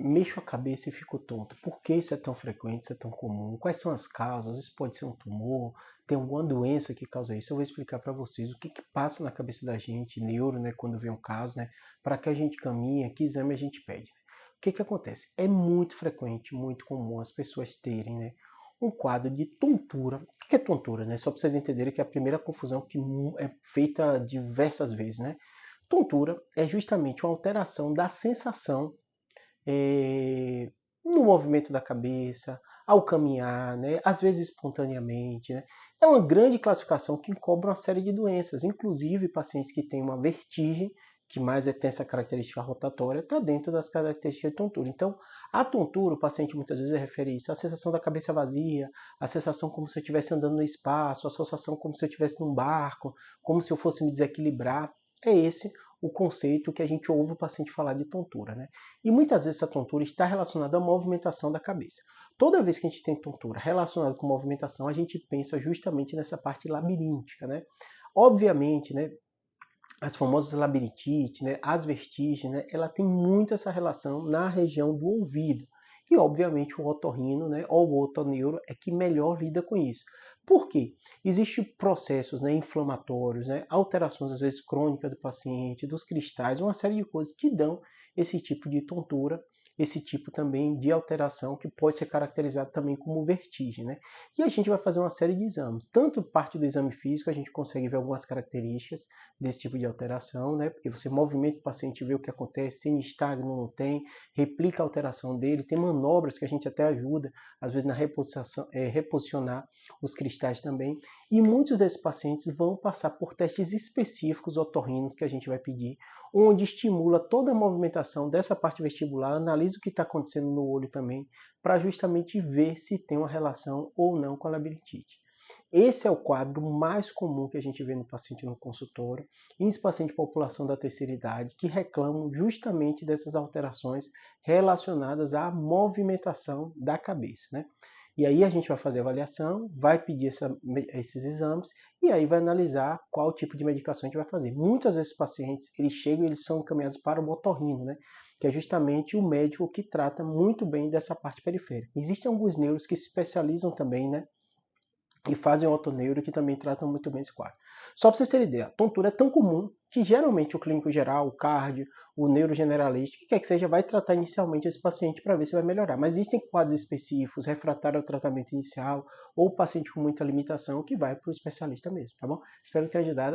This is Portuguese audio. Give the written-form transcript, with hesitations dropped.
mexo a cabeça e fico tonto. Por que isso é tão frequente, isso é tão comum? Quais são as causas? Isso pode ser um tumor? Tem alguma doença que causa isso? Eu vou explicar para vocês o que que passa na cabeça da gente, neuro, né, quando vem um caso, né, para que a gente caminha, que exame a gente pede. Né? O que que acontece? É muito frequente, muito comum as pessoas terem, né, um quadro de tontura. O que é tontura, né? Só para vocês entenderem que é a primeira confusão que é feita diversas vezes, né? Tontura é justamente uma alteração da sensação no movimento da cabeça, ao caminhar, né? Às vezes espontaneamente. Né? É uma grande classificação que encobre uma série de doenças, inclusive pacientes que têm uma vertigem, que mais tem essa característica rotatória, está dentro das características de tontura. Então, a tontura, o paciente muitas vezes refere isso, a sensação da cabeça vazia, a sensação como se eu estivesse andando no espaço, a sensação como se eu estivesse num barco, como se eu fosse me desequilibrar. É esse o conceito que a gente ouve o paciente falar de tontura. Né? E muitas vezes essa tontura está relacionada à movimentação da cabeça. Toda vez que a gente tem tontura relacionada com movimentação, a gente pensa justamente nessa parte labiríntica. Né? Obviamente, né, as famosas labirintite, né, as vertigens, né, ela tem muito essa relação na região do ouvido. E, obviamente, o otorrino, né, ou o otoneuro é que melhor lida com isso. Por quê? Existem processos, né, inflamatórios, né, alterações, às vezes, crônicas do paciente, dos cristais, uma série de coisas que dão esse tipo de tontura, esse tipo também de alteração que pode ser caracterizado também como vertigem. Né? E a gente vai fazer uma série de exames. Tanto parte do exame físico, a gente consegue ver algumas características desse tipo de alteração, né? Porque você movimenta o paciente, vê o que acontece, tem estagno, não tem, replica a alteração dele, tem manobras que a gente até ajuda, às vezes na reposicionar os cristais também. E muitos desses pacientes vão passar por testes específicos otorrinos que a gente vai pedir, onde estimula toda a movimentação dessa parte vestibular, analisa o que está acontecendo no olho também, para justamente ver se tem uma relação ou não com a labirintite. Esse é o quadro mais comum que a gente vê no paciente no consultório, em paciente de população da terceira idade, que reclamam justamente dessas alterações relacionadas à movimentação da cabeça. Né? E aí a gente vai fazer a avaliação, vai pedir esses exames e aí vai analisar qual tipo de medicação a gente vai fazer. Muitas vezes os pacientes, eles chegam e eles são encaminhados para o otorrino, né? Que é justamente o médico que trata muito bem dessa parte periférica. Existem alguns neuros que se especializam também, né? E fazem o otoneuro que também tratam muito bem esse quadro. Só para vocês terem ideia, a tontura é tão comum que geralmente o clínico geral, o cardio, o neurogeneralista, o que quer que seja, vai tratar inicialmente esse paciente para ver se vai melhorar. Mas existem quadros específicos, refratário ao tratamento inicial, ou paciente com muita limitação, que vai para o especialista mesmo, tá bom? Espero ter ajudado.